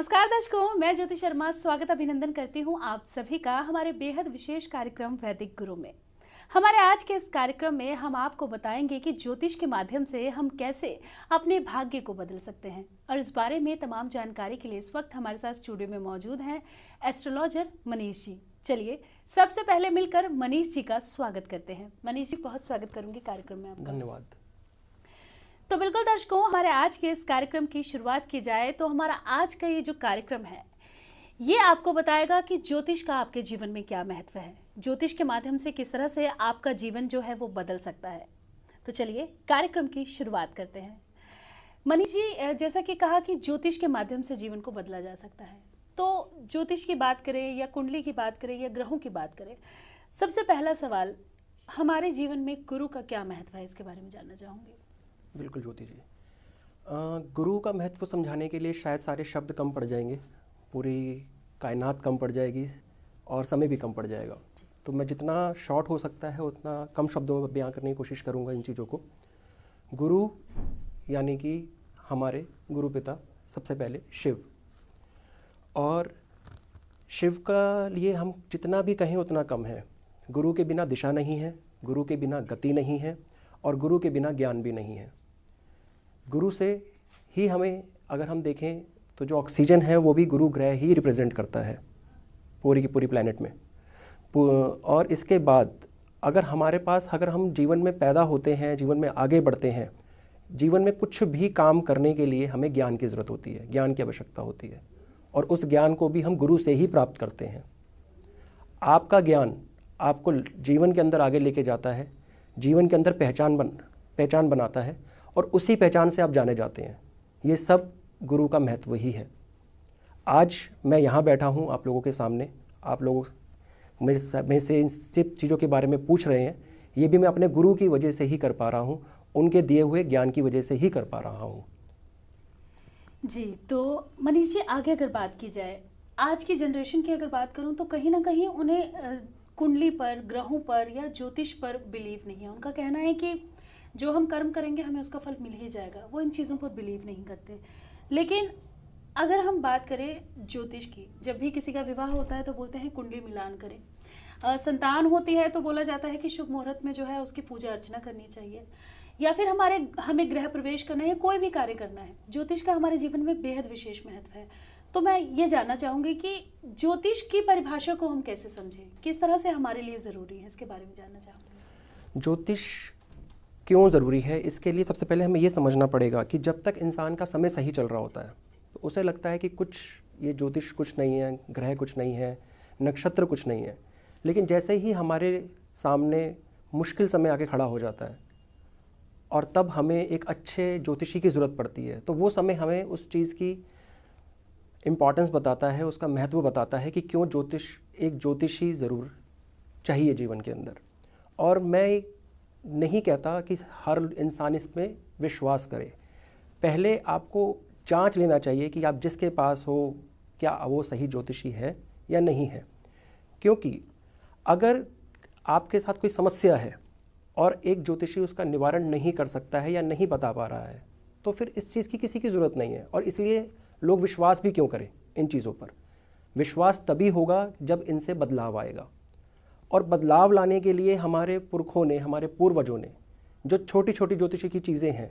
नमस्कार दर्शकों, मैं ज्योति शर्मा स्वागत अभिनंदन करती हूं आप सभी का हमारे बेहद विशेष कार्यक्रम वैदिक गुरु में। हमारे आज के इस कार्यक्रम में हम आपको बताएंगे कि ज्योतिष के माध्यम से हम कैसे अपने भाग्य को बदल सकते हैं, और इस बारे में तमाम जानकारी के लिए इस वक्त हमारे साथ स्टूडियो में मौजूद हैं एस्ट्रोलॉजर मनीष जी। चलिए सबसे पहले मिलकर मनीष जी का स्वागत करते हैं। मनीष जी, बहुत स्वागत करूंगी कार्यक्रम में आपका। धन्यवाद। तो बिल्कुल दर्शकों, हमारे आज के इस कार्यक्रम की शुरुआत की जाए तो हमारा आज का ये जो कार्यक्रम है ये आपको बताएगा कि ज्योतिष का आपके जीवन में क्या महत्व है, ज्योतिष के माध्यम से किस तरह से आपका जीवन जो है वो बदल सकता है। तो चलिए कार्यक्रम की शुरुआत करते हैं। मनीष जी, जैसा कि कहा कि ज्योतिष के माध्यम से जीवन को बदला जा सकता है, तो ज्योतिष की बात करें या कुंडली की बात करें या ग्रहों की बात करें, सबसे पहला सवाल हमारे जीवन में गुरु का क्या महत्व है, इसके बारे में जानना चाहूँगी। बिल्कुल ज्योति जी, गुरु का महत्व समझाने के लिए शायद सारे शब्द कम पड़ जाएंगे, पूरी कायनात कम पड़ जाएगी और समय भी कम पड़ जाएगा। तो मैं जितना शॉर्ट हो सकता है उतना कम शब्दों में बयां करने की कोशिश करूंगा इन चीज़ों को। गुरु यानी कि हमारे गुरु पिता सबसे पहले शिव, और शिव का लिए हम जितना भी कहें उतना कम है। गुरु के बिना दिशा नहीं है, गुरु के बिना गति नहीं है, और गुरु के बिना ज्ञान भी नहीं है। गुरु से ही हमें अगर हम देखें तो जो ऑक्सीजन है वो भी गुरु ग्रह ही रिप्रेजेंट करता है पूरी की पूरी प्लैनेट में। और इसके बाद अगर हमारे पास, अगर हम जीवन में पैदा होते हैं, जीवन में आगे बढ़ते हैं, जीवन में कुछ भी काम करने के लिए हमें ज्ञान की ज़रूरत होती है, ज्ञान की आवश्यकता होती है, और उस ज्ञान को भी हम गुरु से ही प्राप्त करते हैं। आपका ज्ञान आपको जीवन के अंदर आगे लेके जाता है, जीवन के अंदर पहचान बनाता है, और उसी पहचान से आप जाने जाते हैं। ये सब गुरु का महत्व ही है। आज मैं यहाँ बैठा हूँ आप लोगों के सामने, आप लोग मेरे से इन सब चीज़ों के बारे में पूछ रहे हैं, ये भी मैं अपने गुरु की वजह से ही कर पा रहा हूँ, उनके दिए हुए ज्ञान की वजह से ही कर पा रहा हूँ जी। तो मनीष जी, आगे अगर बात की जाए, आज की जनरेशन की अगर बात करूँ तो कहीं ना कहीं उन्हें कुंडली पर, ग्रहों पर या ज्योतिष पर बिलीव नहीं है। उनका कहना है कि जो हम कर्म करेंगे हमें उसका फल मिल ही जाएगा, वो इन चीज़ों पर बिलीव नहीं करते। लेकिन अगर हम बात करें ज्योतिष की, जब भी किसी का विवाह होता है तो बोलते हैं कुंडली मिलान करें। संतान होती है तो बोला जाता है कि शुभ मुहूर्त में जो है उसकी पूजा अर्चना करनी चाहिए, या फिर हमें गृह प्रवेश करना है या कोई भी कार्य करना है, ज्योतिष का हमारे जीवन में बेहद विशेष महत्व है। तो मैं ये जानना चाहूँगी कि ज्योतिष की परिभाषा को हम कैसे समझें, किस तरह से हमारे लिए ज़रूरी है, इसके बारे में जानना चाहूँगी। ज्योतिष क्यों ज़रूरी है, इसके लिए सबसे पहले हमें ये समझना पड़ेगा कि जब तक इंसान का समय सही चल रहा होता है तो उसे लगता है कि कुछ ये ज्योतिष कुछ नहीं है, ग्रह कुछ नहीं है, नक्षत्र कुछ नहीं है। लेकिन जैसे ही हमारे सामने मुश्किल समय आके खड़ा हो जाता है और तब हमें एक अच्छे ज्योतिषी की ज़रूरत पड़ती है, तो वो समय हमें उस चीज़ की इम्पॉर्टेंस बताता है, उसका महत्व बताता है कि क्यों एक ज्योतिषी ज़रूर चाहिए जीवन के अंदर। और मैं नहीं कहता कि हर इंसान इसमें विश्वास करे। पहले आपको जांच लेना चाहिए कि आप जिसके पास हो क्या वो सही ज्योतिषी है या नहीं है। क्योंकि अगर आपके साथ कोई समस्या है और एक ज्योतिषी उसका निवारण नहीं कर सकता है या नहीं बता पा रहा है, तो फिर इस चीज़ की किसी की ज़रूरत नहीं है। और इसलिए लोग विश्वास भी क्यों करें इन चीज़ों पर। विश्वास तभी होगा जब इनसे बदलाव आएगा, और बदलाव लाने के लिए हमारे पुरखों ने, हमारे पूर्वजों ने जो छोटी छोटी ज्योतिषी की चीज़ें हैं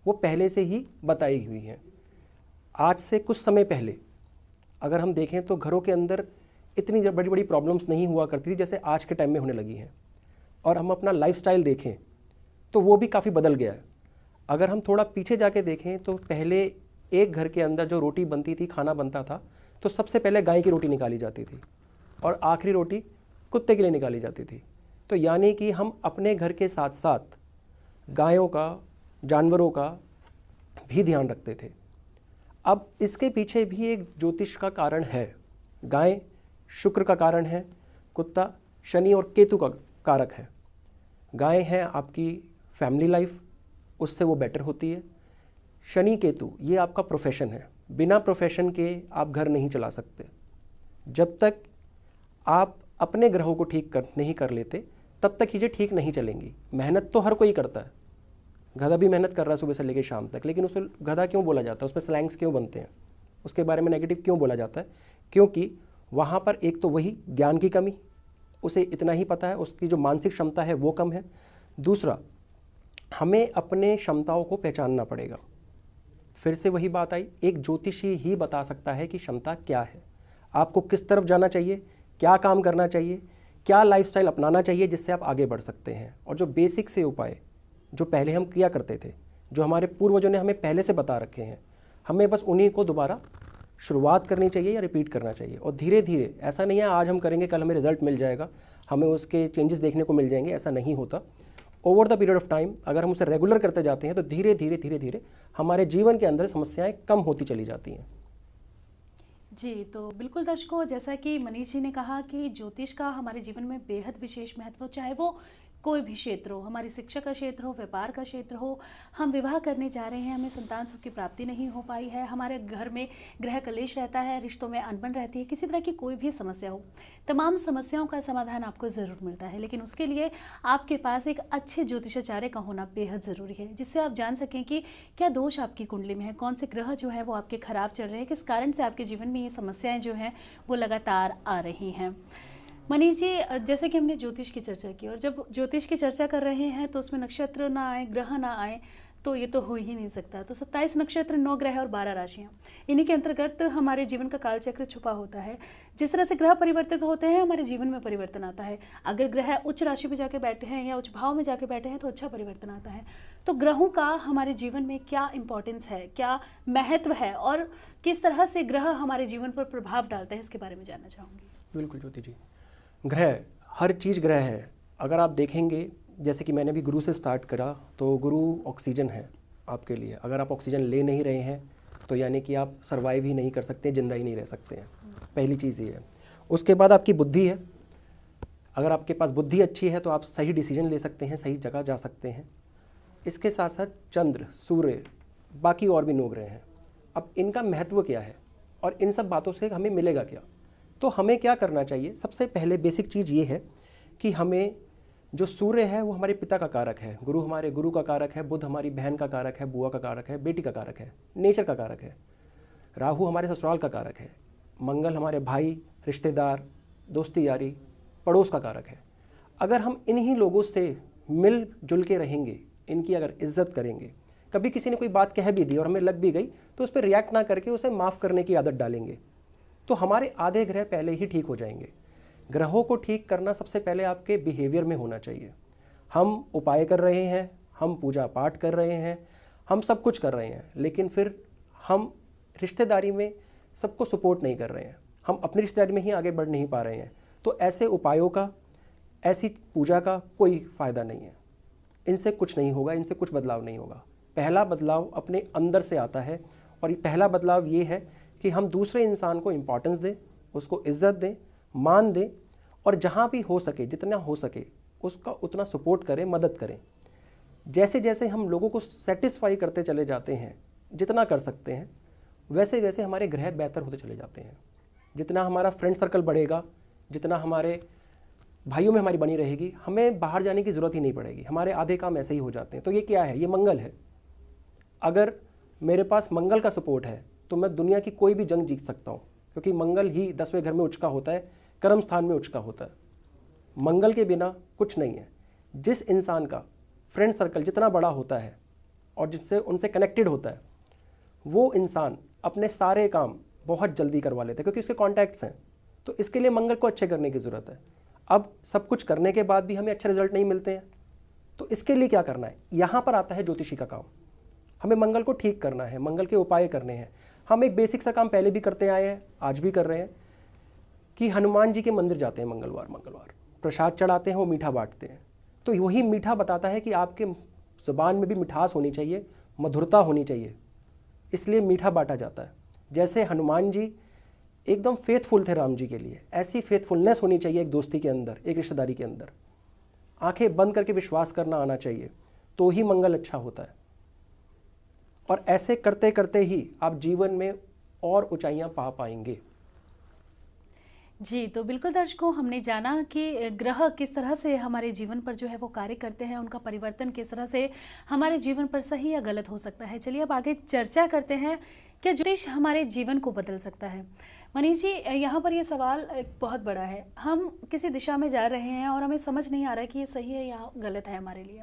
वो पहले से ही बताई हुई हैं। आज से कुछ समय पहले अगर हम देखें तो घरों के अंदर इतनी बड़ी बड़ी प्रॉब्लम्स नहीं हुआ करती थी जैसे आज के टाइम में होने लगी हैं। और हम अपना लाइफस्टाइल देखें तो वो भी काफ़ी बदल गया है। अगर हम थोड़ा पीछे जाके देखें तो पहले एक घर के अंदर जो रोटी बनती थी, खाना बनता था, तो सबसे पहले गाय की रोटी निकाली जाती थी और आखिरी रोटी कुत्ते के लिए निकाली जाती थी। तो यानी कि हम अपने घर के साथ साथ गायों का, जानवरों का भी ध्यान रखते थे। अब इसके पीछे भी एक ज्योतिष का कारण है। गाय शुक्र का कारण है, कुत्ता शनि और केतु का कारक है। गाय है आपकी फैमिली लाइफ, उससे वो बेटर होती है। शनि केतु ये आपका प्रोफेशन है, बिना प्रोफेशन के आप घर नहीं चला सकते। जब तक आप अपने ग्रहों को ठीक नहीं कर लेते तब तक चीज़ें ठीक नहीं चलेंगी। मेहनत तो हर कोई करता है, गधा भी मेहनत कर रहा है सुबह से लेकर शाम तक, लेकिन उसे गधा क्यों बोला जाता है, उस पर स्लैंग्स क्यों बनते हैं? उसके बारे में नेगेटिव क्यों बोला जाता है? क्योंकि वहाँ पर एक तो वही ज्ञान की कमी, उसे इतना ही पता है, उसकी जो मानसिक क्षमता है वो कम है। दूसरा, हमें अपने क्षमताओं को पहचानना पड़ेगा। फिर से वही बात आई, एक ज्योतिषी ही बता सकता है कि क्षमता क्या है, आपको किस तरफ जाना चाहिए, क्या काम करना चाहिए, क्या लाइफस्टाइल अपनाना चाहिए जिससे आप आगे बढ़ सकते हैं। और जो बेसिक से उपाय जो पहले हम किया करते थे, जो हमारे पूर्वजों ने हमें पहले से बता रखे हैं, हमें बस उन्हीं को दोबारा शुरुआत करनी चाहिए या रिपीट करना चाहिए। और धीरे धीरे, ऐसा नहीं है आज हम करेंगे कल हमें रिजल्ट मिल जाएगा, हमें उसके चेंजेस देखने को मिल जाएंगे, ऐसा नहीं होता। Over the period of time अगर हम उसे रेगुलर करते जाते हैं तो धीरे धीरे हमारे जीवन के अंदर समस्याएं कम होती चली जाती हैं। जी, तो बिल्कुल दर्शकों, जैसा कि मनीष जी ने कहा कि ज्योतिष का हमारे जीवन में बेहद विशेष महत्व, चाहे वो कोई भी क्षेत्र हो, हमारी शिक्षा का क्षेत्र हो, व्यापार का क्षेत्र हो, हम विवाह करने जा रहे हैं, हमें संतान सुख की प्राप्ति नहीं हो पाई है, हमारे घर में गृह कलेश रहता है, रिश्तों में अनबन रहती है, किसी तरह की कोई भी समस्या हो, तमाम समस्याओं का समाधान आपको ज़रूर मिलता है। लेकिन उसके लिए आपके पास एक अच्छे ज्योतिषाचार्य का होना बेहद ज़रूरी है, जिससे आप जान सकें कि क्या दोष आपकी कुंडली में है, कौन से ग्रह जो है वो आपके खराब चल रहे हैं, किस कारण से आपके जीवन में ये समस्याएं जो हैं वो लगातार आ रही हैं। मनीष जी, जैसे कि हमने ज्योतिष की चर्चा की, और जब ज्योतिष की चर्चा कर रहे हैं तो उसमें नक्षत्र ना आए, ग्रह ना आए, तो ये तो हो ही नहीं सकता। तो 27 नक्षत्र, 9 ग्रह और 12 राशियाँ, इन्हीं के अंतर्गत हमारे जीवन का कालचक्र छुपा होता है। जिस तरह से ग्रह परिवर्तित होते हैं, हमारे जीवन में परिवर्तन आता है। अगर ग्रह उच्च राशि पे जाके बैठे हैं या उच्च भाव में जाके बैठे हैं तो अच्छा परिवर्तन आता है। तो ग्रहों का हमारे जीवन में क्या इंपॉर्टेंस है, क्या महत्व है, और किस तरह से ग्रह हमारे जीवन पर प्रभाव डालते हैं, इसके बारे में जानना चाहूँगी। बिल्कुल ज्योति जी, ग्रह, हर चीज़ ग्रह है। अगर आप देखेंगे, जैसे कि मैंने भी गुरु से स्टार्ट करा, तो गुरु ऑक्सीजन है आपके लिए। अगर आप ऑक्सीजन ले नहीं रहे हैं तो यानी कि आप सर्वाइव ही नहीं कर सकते, जिंदा ही नहीं रह सकते हैं। पहली चीज़ ये है। उसके बाद आपकी बुद्धि है। अगर आपके पास बुद्धि अच्छी है तो आप सही डिसीजन ले सकते हैं, सही जगह जा सकते हैं। इसके साथ साथ चंद्र, सूर्य, बाकी और भी 9 ग्रह हैं। अब इनका महत्व क्या है और इन सब बातों से हमें मिलेगा क्या? तो हमें क्या करना चाहिए? सबसे पहले बेसिक चीज़ ये है कि हमें, जो सूर्य है वो हमारे पिता का कारक है, गुरु हमारे गुरु का कारक है, बुध हमारी बहन का कारक है, बुआ का कारक है, बेटी का कारक है, नेचर का कारक है, राहु हमारे ससुराल का कारक है, मंगल हमारे भाई, रिश्तेदार, दोस्ती यारी, पड़ोस का कारक है। अगर हम इन्हीं लोगों से मिल जुल के रहेंगे, इनकी अगर इज्जत करेंगे, कभी किसी ने कोई बात कह भी दी और हमें लग भी गई तो उस पर रिएक्ट ना करके उसे माफ़ करने की आदत डालेंगे, तो हमारे आधे ग्रह पहले ही ठीक हो जाएंगे। ग्रहों को ठीक करना सबसे पहले आपके बिहेवियर में होना चाहिए। हम उपाय कर रहे हैं, हम पूजा पाठ कर रहे हैं, हम सब कुछ कर रहे हैं, लेकिन फिर हम रिश्तेदारी में सबको सपोर्ट नहीं कर रहे हैं, हम अपनी रिश्तेदारी में ही आगे बढ़ नहीं पा रहे हैं, तो ऐसे उपायों का, ऐसी पूजा का कोई फ़ायदा नहीं है। इनसे कुछ नहीं होगा, इनसे कुछ बदलाव नहीं होगा। पहला बदलाव अपने अंदर से आता है, और पहला बदलाव ये है कि हम दूसरे इंसान को इम्पोर्टेंस दें, उसको इज्जत दें, मान दें, और जहाँ भी हो सके, जितना हो सके उसका उतना सपोर्ट करें, मदद करें। जैसे जैसे हम लोगों को सेटिस्फाई करते चले जाते हैं, जितना कर सकते हैं, वैसे वैसे हमारे ग्रह बेहतर होते चले जाते हैं। जितना हमारा फ्रेंड सर्कल बढ़ेगा, जितना हमारे भाइयों में हमारी बनी रहेगी, हमें बाहर जाने की ज़रूरत ही नहीं पड़ेगी, हमारे आधे काम ऐसे ही हो जाते हैं। तो ये क्या है? ये मंगल है। अगर मेरे पास मंगल का सपोर्ट है तो मैं दुनिया की कोई भी जंग जीत सकता हूँ, क्योंकि मंगल ही 10वें घर में उच्च का होता है, कर्म स्थान में उच्च का होता है। मंगल के बिना कुछ नहीं है। जिस इंसान का फ्रेंड सर्कल जितना बड़ा होता है और जिससे उनसे कनेक्टेड होता है, वो इंसान अपने सारे काम बहुत जल्दी करवा लेते हैं, क्योंकि उसके कॉन्टैक्ट्स हैं। तो इसके लिए मंगल को अच्छे करने की ज़रूरत है। अब सब कुछ करने के बाद भी हमें अच्छे रिजल्ट नहीं मिलते हैं, तो इसके लिए क्या करना है? यहाँ पर आता है ज्योतिषी का काम। हमें मंगल को ठीक करना है, मंगल के उपाय करने हैं। हम एक बेसिक सा काम पहले भी करते आए हैं, आज भी कर रहे हैं, कि हनुमान जी के मंदिर जाते हैं मंगलवार, प्रसाद चढ़ाते हैं, वो मीठा बांटते हैं। तो वही मीठा बताता है कि आपके ज़ुबान में भी मिठास होनी चाहिए, मधुरता होनी चाहिए, इसलिए मीठा बांटा जाता है। जैसे हनुमान जी एकदम फेथफुल थे राम जी के लिए, ऐसी फेथफुलनेस होनी चाहिए एक दोस्ती के अंदर, एक रिश्तेदारी के अंदर। आंखें बंद करके विश्वास करना आना चाहिए, तो ही मंगल अच्छा होता है। और ऐसे करते करते ही आप जीवन में और ऊंचाइयां पा पाएंगे। जी, तो बिल्कुल दर्शकों, हमने जाना कि ग्रह किस तरह से हमारे जीवन पर जो है वो कार्य करते हैं, उनका परिवर्तन किस तरह से हमारे जीवन पर सही या गलत हो सकता है। चलिए अब आगे चर्चा करते हैं कि ज्योतिष हमारे जीवन को बदल सकता है। मनीष जी, यहाँ पर ये सवाल एक बहुत बड़ा है। हम किसी दिशा में जा रहे हैं और हमें समझ नहीं आ रहा है कि ये सही है या गलत है हमारे लिए।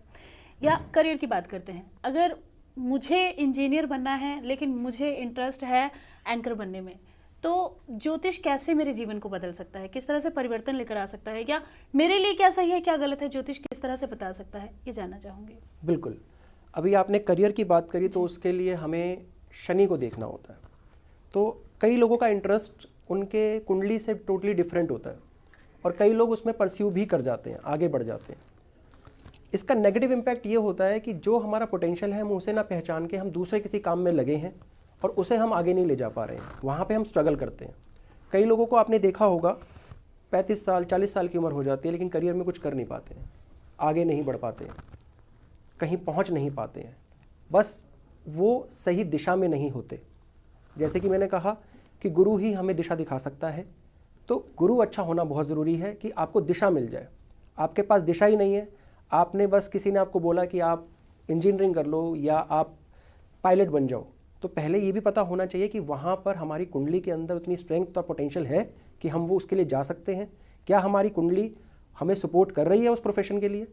या करियर की बात करते हैं, अगर मुझे इंजीनियर बनना है लेकिन मुझे इंटरेस्ट है एंकर बनने में, तो ज्योतिष कैसे मेरे जीवन को बदल सकता है, किस तरह से परिवर्तन लेकर आ सकता है, या मेरे लिए क्या सही है क्या गलत है ज्योतिष किस तरह से बता सकता है, ये जानना चाहूँगी। बिल्कुल। अभी आपने करियर की बात करी तो उसके लिए हमें शनि को देखना होता है। तो कई लोगों का इंटरेस्ट उनके कुंडली से टोटली डिफरेंट होता है और कई लोग उसमें परस्यू भी कर जाते हैं, आगे बढ़ जाते हैं। इसका नेगेटिव इम्पैक्ट ये होता है कि जो हमारा पोटेंशियल है हम उसे ना पहचान के हम दूसरे किसी काम में लगे हैं और उसे हम आगे नहीं ले जा पा रहे हैं, वहाँ पे हम स्ट्रगल करते हैं। कई लोगों को आपने देखा होगा 35 साल 40 साल की उम्र हो जाती है लेकिन करियर में कुछ कर नहीं पाते हैं, आगे नहीं बढ़ पाते हैं, कहीं पहुँच नहीं पाते हैं, बस वो सही दिशा में नहीं होते। जैसे कि मैंने कहा कि गुरु ही हमें दिशा दिखा सकता है, तो गुरु अच्छा होना बहुत ज़रूरी है कि आपको दिशा मिल जाए। आपके पास दिशा ही नहीं है, आपने बस किसी ने आपको बोला कि आप इंजीनियरिंग कर लो या आप पायलट बन जाओ, तो पहले ये भी पता होना चाहिए कि वहाँ पर हमारी कुंडली के अंदर उतनी स्ट्रेंथ और पोटेंशियल है कि हम वो उसके लिए जा सकते हैं। क्या हमारी कुंडली हमें सपोर्ट कर रही है उस प्रोफेशन के लिए?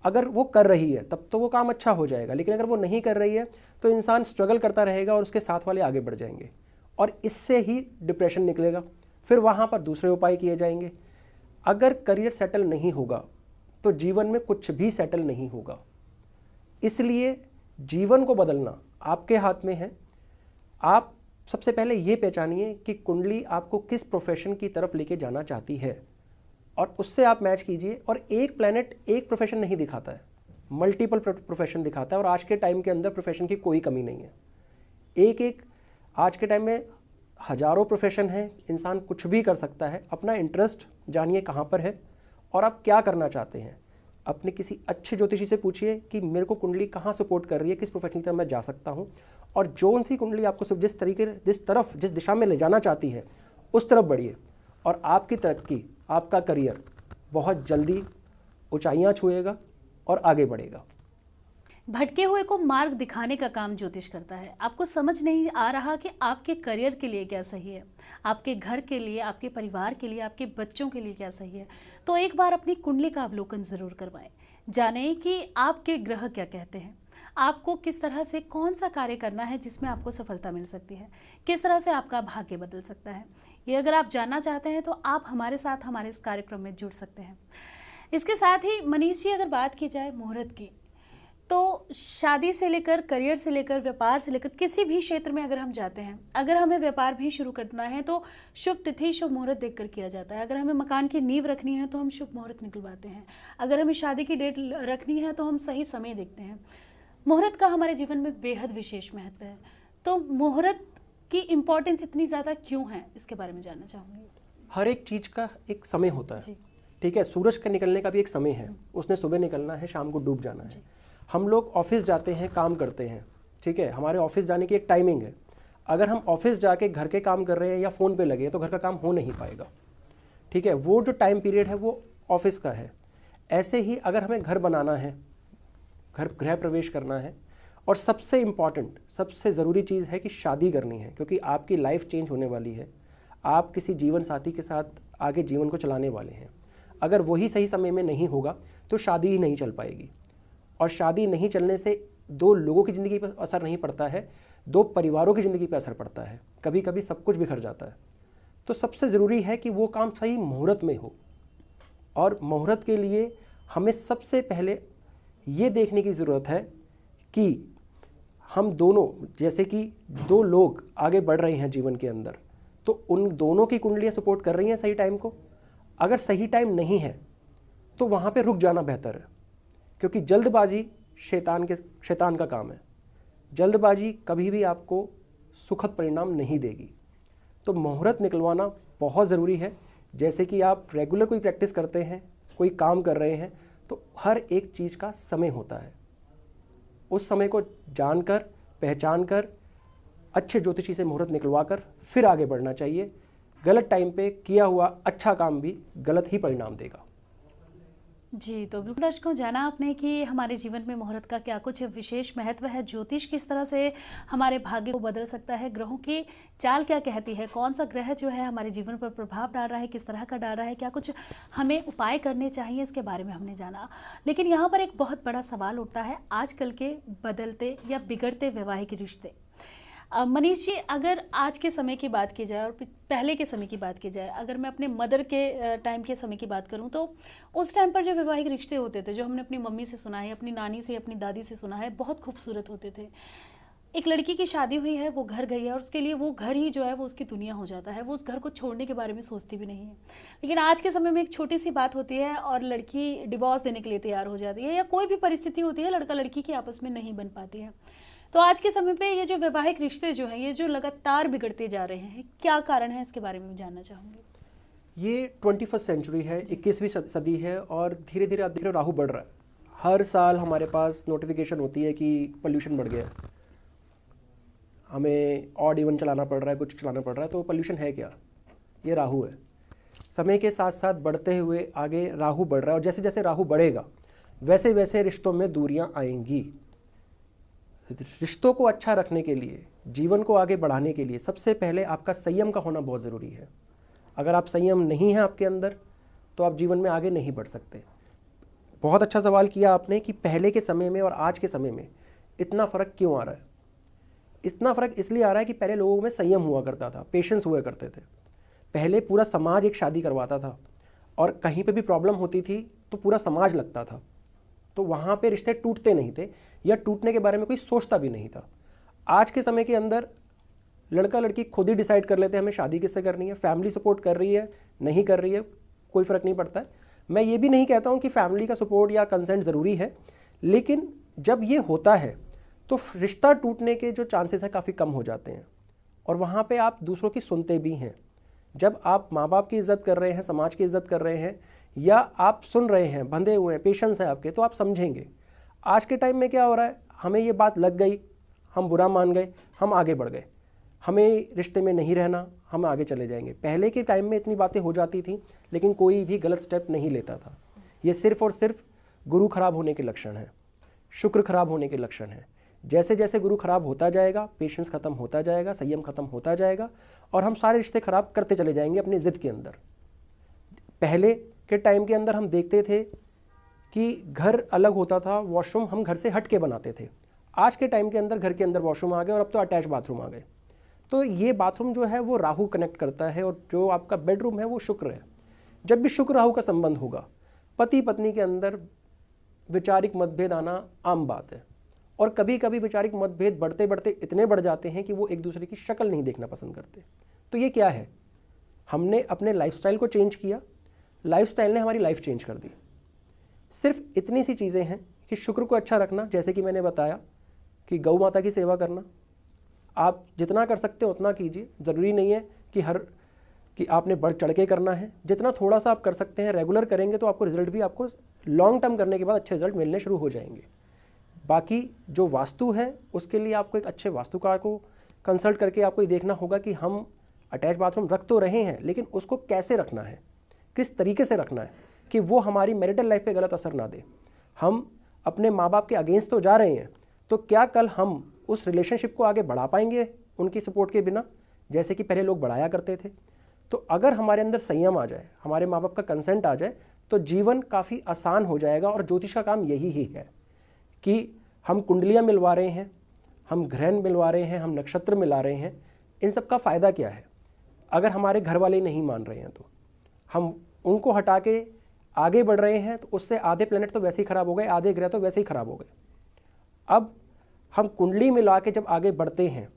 अगर वो कर रही है तब तो वो काम अच्छा हो जाएगा, लेकिन अगर वो नहीं कर रही है तो इंसान स्ट्रगल करता रहेगा और उसके साथ वाले आगे बढ़ जाएंगे और इससे ही डिप्रेशन निकलेगा। फिर वहाँ पर दूसरे उपाय किए जाएंगे। अगर करियर सेटल नहीं होगा तो जीवन में कुछ भी सेटल नहीं होगा। इसलिए जीवन को बदलना आपके हाथ में है। आप सबसे पहले ये पहचानिए कि कुंडली आपको किस प्रोफेशन की तरफ लेके जाना चाहती है और उससे आप मैच कीजिए। और एक प्लैनेट एक प्रोफेशन नहीं दिखाता है, मल्टीपल प्रोफेशन दिखाता है और आज के टाइम के अंदर प्रोफेशन की कोई कमी नहीं है। एक आज के टाइम में हजारों प्रोफेशन हैं, इंसान कुछ भी कर सकता है। अपना इंटरेस्ट जानिए कहाँ पर है और आप क्या करना चाहते हैं। अपने किसी अच्छे ज्योतिषी से पूछिए कि मेरे को कुंडली कहाँ सपोर्ट कर रही है, किस प्रोफेशन की तरफ मैं जा सकता हूँ, और जो सी कुंडली आपको जिस दिशा में ले जाना चाहती है उस तरफ बढ़िए और आपकी तरक्की, आपका करियर बहुत जल्दी ऊंचाइयां छुएगा और आगे बढ़ेगा। भटके हुए को मार्ग दिखाने का काम ज्योतिष करता है। आपको समझ नहीं आ रहा कि आपके करियर के लिए क्या सही है, आपके घर के लिए, आपके परिवार के लिए, आपके बच्चों के लिए क्या सही है, तो एक बार अपनी कुंडली का अवलोकन जरूर करवाएं। जानें कि आपके ग्रह क्या कहते हैं, आपको किस तरह से कौन सा कार्य करना है जिसमें आपको सफलता मिल सकती है, किस तरह से आपका भाग्य बदल सकता है। ये अगर आप जानना चाहते हैं तो आप हमारे साथ हमारे इस कार्यक्रम में जुड़ सकते हैं। इसके साथ ही मनीष जी, अगर बात की जाए मुहूर्त की, तो शादी से लेकर, करियर से लेकर, व्यापार से लेकर किसी भी क्षेत्र में अगर हम जाते हैं, अगर हमें व्यापार भी शुरू करना है तो शुभ तिथि शुभ मुहूर्त देखकर किया जाता है। अगर हमें मकान की नींव रखनी है तो हम शुभ मुहूर्त निकलवाते हैं। अगर हमें शादी की डेट रखनी है तो हम सही समय देखते हैं। मुहूर्त का हमारे जीवन में बेहद विशेष महत्व है। तो मुहूर्त की इम्पोर्टेंस इतनी ज़्यादा क्यों है, इसके बारे में जानना चाहूँगी। हर एक चीज़ का एक समय होता है, ठीक है। सूरज के निकलने का भी एक समय है, उसने सुबह निकलना है, शाम को डूब जाना है। हम लोग ऑफिस जाते हैं, काम करते हैं, ठीक है, हमारे ऑफिस जाने की एक टाइमिंग है। अगर हम ऑफिस जाके घर के काम कर रहे हैं या फ़ोन पे लगे हैं तो घर का काम हो नहीं पाएगा, ठीक है। वो जो टाइम पीरियड है वो ऑफिस का है। ऐसे ही अगर हमें घर बनाना है, घर गृह प्रवेश करना है, और सबसे इम्पॉर्टेंट, सबसे ज़रूरी चीज़ है कि शादी करनी है, क्योंकि आपकी लाइफ चेंज होने वाली है। आप किसी जीवन साथी के साथ आगे जीवन को चलाने वाले हैं। अगर वही सही समय में नहीं होगा तो शादी ही नहीं चल पाएगी, और शादी नहीं चलने से दो लोगों की ज़िंदगी पर असर नहीं पड़ता है, दो परिवारों की ज़िंदगी पर असर पड़ता है। कभी कभी सब कुछ बिखर जाता है। तो सबसे ज़रूरी है कि वो काम सही मुहूर्त में हो, और मुहूर्त के लिए हमें सबसे पहले ये देखने की ज़रूरत है कि हम दोनों, जैसे कि दो लोग आगे बढ़ रहे हैं जीवन के अंदर, तो उन दोनों की कुंडलियाँ सपोर्ट कर रही हैं सही टाइम को। अगर सही टाइम नहीं है तो वहाँ पे रुक जाना बेहतर है, क्योंकि जल्दबाजी शैतान का काम है। जल्दबाजी कभी भी आपको सुखद परिणाम नहीं देगी। तो मुहूर्त निकलवाना बहुत ज़रूरी है। जैसे कि आप रेगुलर कोई प्रैक्टिस करते हैं, कोई काम कर रहे हैं, तो हर एक चीज़ का समय होता है। उस समय को जानकर, पहचान कर, अच्छे ज्योतिषी से मुहूर्त निकलवा कर फिर आगे बढ़ना चाहिए। गलत टाइम पे किया हुआ अच्छा काम भी गलत ही परिणाम देगा। जी, तो बिल्कुल दर्शकों, जाना आपने कि हमारे जीवन में मुहूर्त का क्या कुछ विशेष महत्व है, ज्योतिष किस तरह से हमारे भाग्य को बदल सकता है, ग्रहों की चाल क्या कहती है, कौन सा ग्रह जो है हमारे जीवन पर प्रभाव डाल रहा है, किस तरह का डाल रहा है, क्या कुछ हमें उपाय करने चाहिए, इसके बारे में हमने जाना। लेकिन यहाँ पर एक बहुत बड़ा सवाल उठता है, आजकल के बदलते या बिगड़ते वैवाहिक रिश्ते। मनीष जी, अगर आज के समय की बात की जाए और पहले के समय की बात की जाए, अगर मैं अपने मदर के टाइम के समय की बात करूं, तो उस टाइम पर जो वैवाहिक रिश्ते होते थे, जो हमने अपनी मम्मी से सुना है, अपनी नानी से, अपनी दादी से सुना है, बहुत खूबसूरत होते थे। एक लड़की की शादी हुई है, वो घर गई है और उसके लिए वो घर ही जो है वो उसकी दुनिया हो जाता है, वो उस घर को छोड़ने के बारे में सोचती भी नहीं है। लेकिन आज के समय में एक छोटी सी बात होती है और लड़की डिवोर्स देने के लिए तैयार हो जाती है, या कोई भी परिस्थिति होती है, लड़का लड़की की आपस में नहीं बन पाती है। तो आज के समय पे ये जो वैवाहिक रिश्ते जो हैं, ये जो लगातार बिगड़ते जा रहे हैं, क्या कारण है, इसके बारे में जानना चाहूँगी। ये 21st सेंचुरी है, 21वीं सदी है और धीरे धीरे आप देख रहे हो राहु बढ़ रहा है। हर साल हमारे पास नोटिफिकेशन होती है कि पोल्यूशन बढ़ गया है, हमें ऑड इवन चलाना पड़ रहा है, कुछ चलाना पड़ रहा है। तो पोल्यूशन है क्या? ये राहु है। समय के साथ साथ बढ़ते हुए आगे राहु बढ़ रहा है और जैसे जैसे राहु बढ़ेगा वैसे वैसे रिश्तों में दूरियां आएंगी। रिश्तों को अच्छा रखने के लिए, जीवन को आगे बढ़ाने के लिए सबसे पहले आपका संयम का होना बहुत ज़रूरी है। अगर आप संयम नहीं है आपके अंदर तो आप जीवन में आगे नहीं बढ़ सकते। बहुत अच्छा सवाल किया आपने कि पहले के समय में और आज के समय में इतना फ़र्क क्यों आ रहा है। इतना फ़र्क इसलिए आ रहा है कि पहले लोगों में संयम हुआ करता था, पेशेंस हुआ करते थे। पहले पूरा समाज एक शादी करवाता था और कहीं पे भी प्रॉब्लम होती थी तो पूरा समाज लगता था, तो वहाँ पे रिश्ते टूटते नहीं थे या टूटने के बारे में कोई सोचता भी नहीं था। आज के समय के अंदर लड़का लड़की खुद ही डिसाइड कर लेते हैं हमें शादी किससे करनी है। फैमिली सपोर्ट कर रही है, नहीं कर रही है, कोई फ़र्क नहीं पड़ता है। मैं ये भी नहीं कहता हूँ कि फैमिली का सपोर्ट या कंसेंट ज़रूरी है, लेकिन जब ये होता है तो रिश्ता टूटने के जो चांसेस हैं काफ़ी कम हो जाते हैं और वहाँ पे आप दूसरों की सुनते भी हैं। जब आप माँ बाप की इज़्ज़त कर रहे हैं, समाज की इज़्ज़त कर रहे हैं या आप सुन रहे हैं, बंधे हुए हैं, पेशेंस है आपके, तो आप समझेंगे। आज के टाइम में क्या हो रहा है, हमें ये बात लग गई, हम बुरा मान गए, हम आगे बढ़ गए, हमें रिश्ते में नहीं रहना, हम आगे चले जाएंगे। पहले के टाइम में इतनी बातें हो जाती थी लेकिन कोई भी गलत स्टेप नहीं लेता था। ये सिर्फ और सिर्फ गुरु खराब होने के लक्षण हैं, शुक्र खराब होने के लक्षण हैं। जैसे जैसे गुरु खराब होता जाएगा, पेशेंस खत्म होता जाएगा, संयम खत्म होता जाएगा और हम सारे रिश्ते खराब करते चले जाएंगे अपनी ज़िद के अंदर। पहले के टाइम के अंदर हम देखते थे कि घर अलग होता था, वॉशरूम हम घर से हट के बनाते थे। आज के टाइम के अंदर घर के अंदर वॉशरूम आ गए और अब तो अटैच बाथरूम आ गए। तो ये बाथरूम जो है वो राहु कनेक्ट करता है और जो आपका बेडरूम है वो शुक्र है। जब भी शुक्र राहु का संबंध होगा, पति पत्नी के अंदर वैचारिक मतभेद आना आम बात है और कभी कभी वैचारिक मतभेद बढ़ते बढ़ते इतने बढ़ जाते हैं कि वो एक दूसरे की शक्ल नहीं देखना पसंद करते। तो ये क्या है, हमने अपने लाइफस्टाइल को चेंज किया, लाइफस्टाइल ने हमारी लाइफ चेंज कर दी। सिर्फ इतनी सी चीज़ें हैं कि शुक्र को अच्छा रखना, जैसे कि मैंने बताया कि गौ माता की सेवा करना, आप जितना कर सकते हो उतना कीजिए। ज़रूरी नहीं है कि आपने बढ़ चढ़ के करना है। जितना थोड़ा सा आप कर सकते हैं, रेगुलर करेंगे तो आपको रिजल्ट भी आपको लॉन्ग टर्म करने के बाद अच्छे रिजल्ट मिलने शुरू हो जाएंगे। बाकी जो वास्तु है उसके लिए आपको एक अच्छे वास्तुकार को कंसल्ट करके आपको ये देखना होगा कि हम अटैच बाथरूम रख तो रहे हैं लेकिन उसको कैसे रखना है, किस तरीके से रखना है कि वो हमारी मैरिटल लाइफ पे गलत असर ना दे। हम अपने माँ बाप के अगेंस्ट तो जा रहे हैं, तो क्या कल हम उस रिलेशनशिप को आगे बढ़ा पाएंगे उनकी सपोर्ट के बिना, जैसे कि पहले लोग बढ़ाया करते थे। तो अगर हमारे अंदर संयम आ जाए, हमारे माँ बाप का कंसेंट आ जाए, तो जीवन काफ़ी आसान हो जाएगा। और ज्योतिष का काम यही ही है कि हम कुंडलियाँ मिलवा रहे हैं, हम ग्रहण मिलवा रहे हैं, हम नक्षत्र मिला रहे हैं। इन सब का फ़ायदा क्या है? अगर हमारे घर वाले नहीं मान रहे हैं तो हम उनको हटा के आगे बढ़ रहे हैं, तो उससे आधे प्लेनेट तो वैसे ही ख़राब हो गए, आधे ग्रह तो वैसे ही ख़राब हो गए। अब हम कुंडली मिला के जब आगे बढ़ते हैं,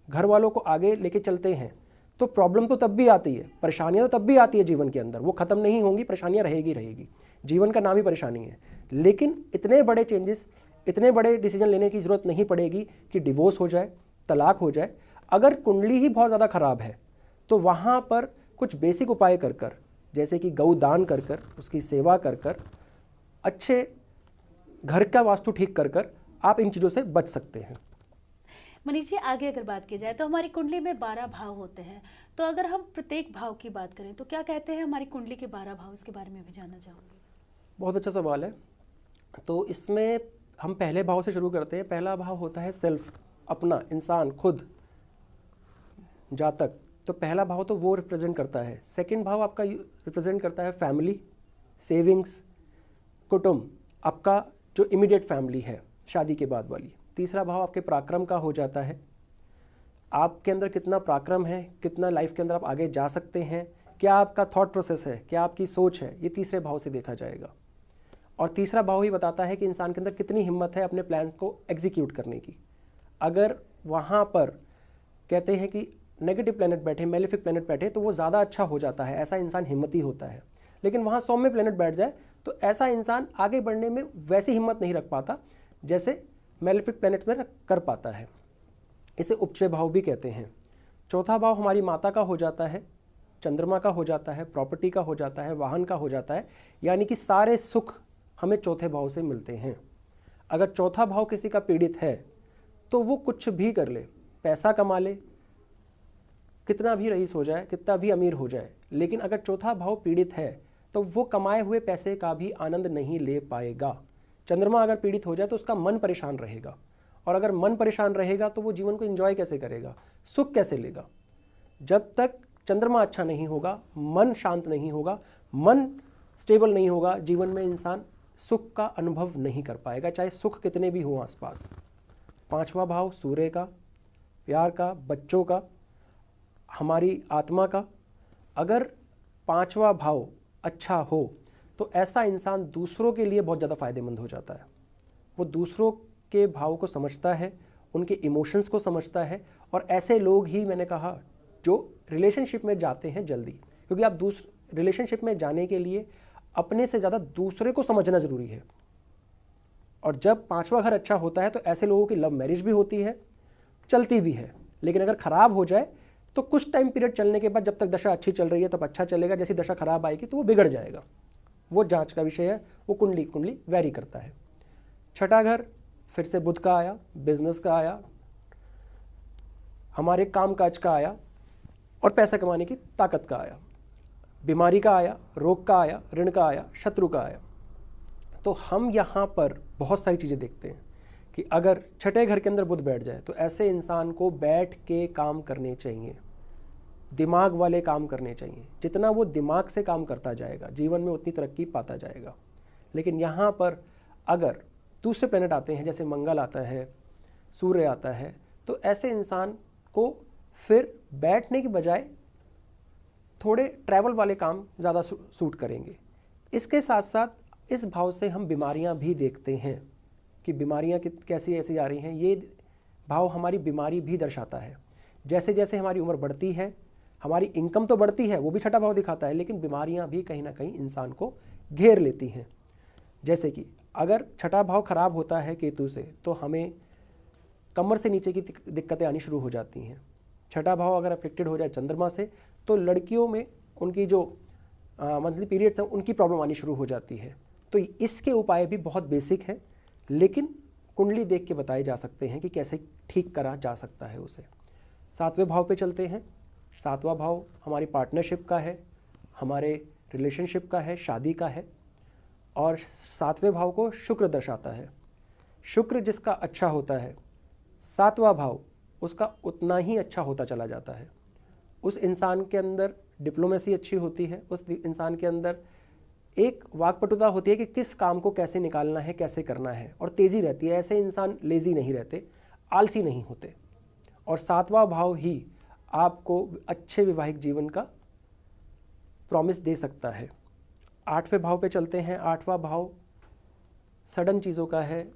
घर वालों को आगे लेके चलते हैं, तो प्रॉब्लम तो तब भी आती है, परेशानियाँ तो तब भी आती है जीवन के अंदर, वो ख़त्म नहीं होंगी, परेशानियाँ रहेगी। जीवन का नाम ही परेशानी है। लेकिन इतने बड़े चेंजेस, इतने बड़े डिसीजन लेने की ज़रूरत नहीं पड़ेगी कि डिवोर्स हो जाए, तलाक हो जाए। अगर कुंडली ही बहुत ज़्यादा ख़राब है तो वहाँ पर कुछ बेसिक उपाय कर जैसे कि गौ दान कर उसकी सेवा कर अच्छे घर का वास्तु ठीक कर आप इन चीज़ों से बच सकते हैं। मनीष जी, आगे अगर बात की जाए तो हमारी कुंडली में 12 भाव होते हैं, तो अगर हम प्रत्येक भाव की बात करें तो क्या कहते हैं हमारी कुंडली के 12 भाव, इसके बारे में भी जानना चाहूँगी। बहुत अच्छा सवाल है। तो इसमें हम पहले भाव से शुरू करते हैं। पहला भाव होता है सेल्फ, अपना, इंसान, खुद, जातक। तो पहला भाव तो वो रिप्रेजेंट करता है। सेकंड भाव आपका रिप्रेजेंट करता है फैमिली, सेविंग्स, कुटुंब, आपका जो इमीडिएट फैमिली है, शादी के बाद वाली। तीसरा भाव आपके पराक्रम का हो जाता है, आपके अंदर कितना पराक्रम है, कितना लाइफ के अंदर आप आगे जा सकते हैं, क्या आपका थॉट प्रोसेस है, क्या आपकी सोच है, ये तीसरे भाव से देखा जाएगा। और तीसरा भाव ही बताता है कि इंसान के अंदर कितनी हिम्मत है अपने प्लान्स को एग्जीक्यूट करने की। अगर वहाँ पर कहते हैं कि नेगेटिव प्लैनेट बैठे, मेलेफिक प्लैनेट बैठे, तो वो ज़्यादा अच्छा हो जाता है, ऐसा इंसान हिम्मती होता है। लेकिन वहाँ सौम्य प्लैनेट बैठ जाए तो ऐसा इंसान आगे बढ़ने में वैसी हिम्मत नहीं रख पाता जैसे मेलेफिक प्लैनेट में कर पाता है। इसे उपचय भाव भी कहते हैं। चौथा भाव हमारी माता का हो जाता है, चंद्रमा का हो जाता है, प्रॉपर्टी का हो जाता है, वाहन का हो जाता है। यानी कि सारे सुख हमें चौथे भाव से मिलते हैं। अगर चौथा भाव किसी का पीड़ित है तो वो कुछ भी कर ले, पैसा कमा ले, कितना भी रईस हो जाए, कितना भी अमीर हो जाए, लेकिन अगर चौथा भाव पीड़ित है तो वो कमाए हुए पैसे का भी आनंद नहीं ले पाएगा। चंद्रमा अगर पीड़ित हो जाए तो उसका मन परेशान रहेगा, और अगर मन परेशान रहेगा तो वो जीवन को एंजॉय कैसे करेगा, सुख कैसे लेगा। जब तक चंद्रमा अच्छा नहीं होगा, मन शांत नहीं होगा, मन स्टेबल नहीं होगा, जीवन में इंसान सुख का अनुभव नहीं कर पाएगा, चाहे सुख कितने भी हों आसपास। पांचवा भाव सूर्य का, प्यार का, बच्चों का, हमारी आत्मा का। अगर पांचवा भाव अच्छा हो तो ऐसा इंसान दूसरों के लिए बहुत ज़्यादा फायदेमंद हो जाता है। वो दूसरों के भाव को समझता है, उनके इमोशंस को समझता है, और ऐसे लोग ही मैंने कहा जो रिलेशनशिप में जाते हैं जल्दी, क्योंकि आप रिलेशनशिप में जाने के लिए अपने से ज़्यादा दूसरे को समझना ज़रूरी है। और जब पांचवा घर अच्छा होता है तो ऐसे लोगों की लव मैरिज भी होती है, चलती भी है। लेकिन अगर ख़राब हो जाए तो कुछ टाइम पीरियड चलने के बाद, जब तक दशा अच्छी चल रही है तब अच्छा चलेगा, जैसी दशा खराब आएगी तो वो बिगड़ जाएगा। वो जांच का विषय है, वो कुंडली वैरी करता है। छठा घर फिर से बुध का आया, बिजनेस का आया, हमारे काम काज का आया, और पैसा कमाने की ताकत का आया। बीमारी का आया, रोग का आया, ऋण का आया, शत्रु का आया। तो हम यहाँ पर बहुत सारी चीज़ें देखते हैं कि अगर छठे घर के अंदर बुध बैठ जाए तो ऐसे इंसान को बैठ के काम करने चाहिए, दिमाग वाले काम करने चाहिए। जितना वो दिमाग से काम करता जाएगा जीवन में उतनी तरक्की पाता जाएगा। लेकिन यहाँ पर अगर दूसरे प्लैनेट आते हैं, जैसे मंगल आता है, सूर्य आता है, तो ऐसे इंसान को फिर बैठने की बजाय थोड़े ट्रैवल वाले काम ज़्यादा सूट करेंगे। इसके साथ साथ इस भाव से हम बीमारियां भी देखते हैं कि बीमारियां कैसी ऐसी आ रही हैं। ये भाव हमारी बीमारी भी दर्शाता है। जैसे जैसे हमारी उम्र बढ़ती है, हमारी इनकम तो बढ़ती है, वो भी छठा भाव दिखाता है, लेकिन बीमारियां भी कहीं ना कहीं इंसान को घेर लेती हैं। जैसे कि अगर छठा भाव खराब होता है केतु से तो हमें कमर से नीचे की दिक्कतें आनी शुरू हो जाती हैं। छठा भाव अगर अफेक्टेड हो जाए चंद्रमा से तो लड़कियों में उनकी जो मंथली पीरियड्स हैं उनकी प्रॉब्लम आनी शुरू हो जाती है। तो इसके उपाय भी बहुत बेसिक हैं, लेकिन कुंडली देख के बताए जा सकते हैं कि कैसे ठीक करा जा सकता है उसे। सातवें भाव पे चलते हैं। सातवां भाव हमारी पार्टनरशिप का है, हमारे रिलेशनशिप का है, शादी का है, और सातवें भाव को शुक्र दर्शाता है। शुक्र जिसका अच्छा होता है, सातवां भाव उसका उतना ही अच्छा होता चला जाता है। उस इंसान के अंदर डिप्लोमेसी अच्छी होती है, उस इंसान के अंदर एक वाकपटुता होती है कि किस काम को कैसे निकालना है, कैसे करना है, और तेज़ी रहती है। ऐसे इंसान लेज़ी नहीं रहते, आलसी नहीं होते। और सातवां भाव ही आपको अच्छे वैवाहिक जीवन का प्रॉमिस दे सकता है। आठवें भाव पे चलते हैं। आठवां भाव सडन चीज़ों का है,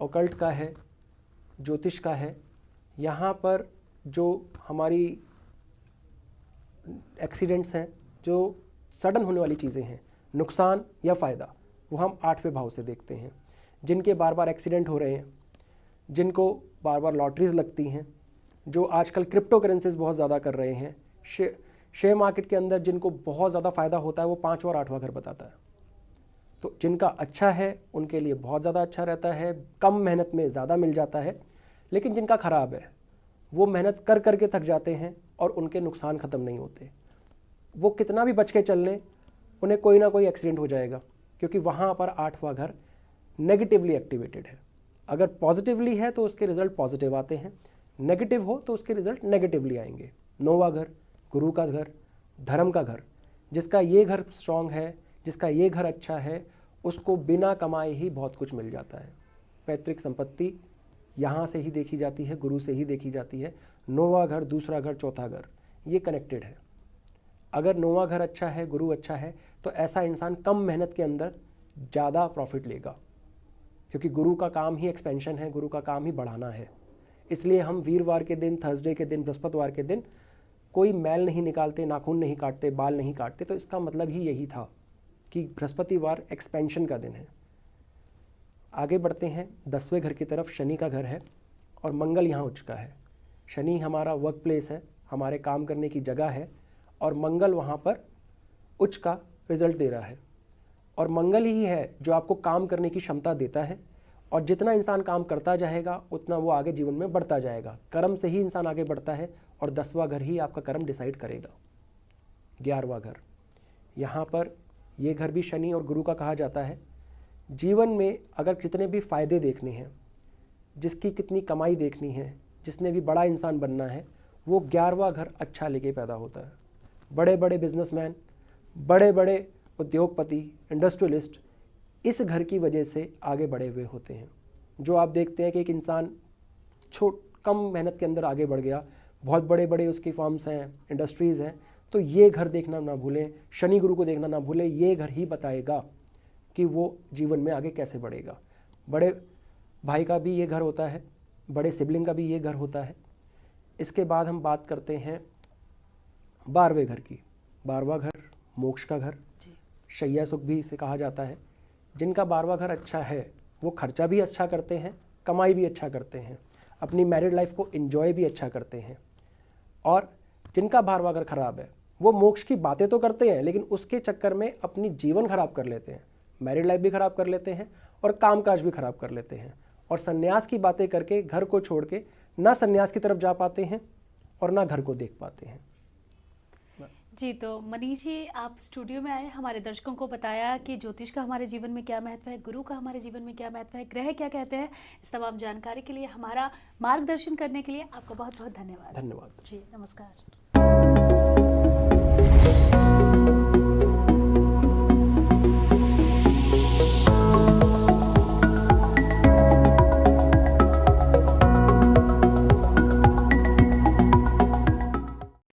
ऑकल्ट का है, ज्योतिष का है। यहाँ पर जो हमारी एक्सीडेंट्स हैं, जो सडन होने वाली चीज़ें हैं, नुकसान या फ़ायदा, वो हम आठवें भाव से देखते हैं। जिनके बार बार एक्सीडेंट हो रहे हैं, जिनको बार बार लॉटरीज लगती हैं, जो आजकल क्रिप्टो करेंसीज बहुत ज़्यादा कर रहे हैं, शेयर मार्केट के अंदर जिनको बहुत ज़्यादा फ़ायदा होता है, वो पाँचवा और आठवां घर बताता है। तो जिनका अच्छा है उनके लिए बहुत ज़्यादा अच्छा रहता है, कम मेहनत में ज़्यादा मिल जाता है। लेकिन जिनका ख़राब है वो मेहनत कर करके थक जाते हैं, और उनके नुकसान ख़त्म नहीं होते। वो कितना भी बच के चल लें, उन्हें कोई ना कोई एक्सीडेंट हो जाएगा, क्योंकि वहाँ पर 8वां घर नेगेटिवली एक्टिवेटेड है। अगर पॉजिटिवली है तो उसके रिजल्ट पॉजिटिव आते हैं, नेगेटिव हो तो उसके रिजल्ट नेगेटिवली आएंगे। 9वां घर गुरु का घर, धर्म का घर, जिसका ये घर स्ट्रांग है, जिसका ये घर अच्छा है, उसको बिना कमाए ही बहुत कुछ मिल जाता है। पैतृक संपत्ति यहाँ से ही देखी जाती है, गुरु से ही देखी जाती है। 9वां घर, दूसरा घर, चौथा घर, ये कनेक्टेड है। अगर 9वां घर अच्छा है, गुरु अच्छा है, तो ऐसा इंसान कम मेहनत के अंदर ज़्यादा प्रॉफिट लेगा, क्योंकि गुरु का काम ही एक्सपेंशन है, गुरु का काम ही बढ़ाना है। इसलिए हम वीरवार के दिन, थर्सडे के दिन, बृहस्पतिवार के दिन कोई मैल नहीं निकालते, नाखून नहीं काटते, बाल नहीं काटते। तो इसका मतलब ही यही था कि बृहस्पतिवार एक्सपेंशन का दिन है। आगे बढ़ते हैं 10वें घर की तरफ। शनि का घर है और मंगल यहाँ उच्च का है। शनि हमारा वर्क प्लेस है, हमारे काम करने की जगह है, और मंगल वहाँ पर उच्च का रिजल्ट दे रहा है। और मंगल ही है जो आपको काम करने की क्षमता देता है, और जितना इंसान काम करता जाएगा उतना वो आगे जीवन में बढ़ता जाएगा। कर्म से ही इंसान आगे बढ़ता है, और 10वां घर ही आपका कर्म डिसाइड करेगा। 11वां घर, यहाँ पर ये घर भी शनि और गुरु का कहा जाता है। जीवन में अगर कितने भी फ़ायदे देखने हैं, जिसकी कितनी कमाई देखनी है, जिसने भी बड़ा इंसान बनना है, वो 11वां घर अच्छा लेके पैदा होता है। बड़े बड़े बिजनेसमैन, बड़े बड़े उद्योगपति, इंडस्ट्रियलिस्ट इस घर की वजह से आगे बढ़े हुए होते हैं। जो आप देखते हैं कि एक इंसान कम मेहनत के अंदर आगे बढ़ गया, बहुत बड़े बड़े उसकी फर्म्स हैं, इंडस्ट्रीज़ हैं, तो ये घर देखना ना भूलें, शनि गुरु को देखना ना भूलें। ये घर ही बताएगा कि वो जीवन में आगे कैसे बढ़ेगा। बड़े भाई का भी ये घर होता है, बड़े सिबलिंग का भी ये घर होता है। इसके बाद हम बात करते हैं 12वें घर की। 12वां घर मोक्ष का घर, शैया सुख भी इसे कहा जाता है। जिनका 12वां घर अच्छा है वो खर्चा भी अच्छा करते हैं, कमाई भी अच्छा करते हैं, अपनी मैरिड लाइफ को एंजॉय भी अच्छा करते हैं। और जिनका 12वां घर खराब है वो मोक्ष की बातें तो करते हैं, लेकिन उसके चक्कर में अपनी जीवन खराब कर लेते हैं, मैरिड लाइफ भी खराब कर लेते हैं और कामकाज भी खराब कर लेते हैं, और सन्यास की बातें करके घर को छोड़ के ना सन्यास की तरफ जा पाते हैं और ना घर को देख पाते हैं। जी, तो मनीष जी आप स्टूडियो में आए, हमारे दर्शकों को बताया कि ज्योतिष का हमारे जीवन में क्या महत्व है, गुरु का हमारे जीवन में क्या महत्व है, ग्रह क्या कहते हैं। इस तमाम जानकारी के लिए, हमारा मार्गदर्शन करने के लिए आपका बहुत बहुत धन्यवाद। धन्यवाद जी, नमस्कार।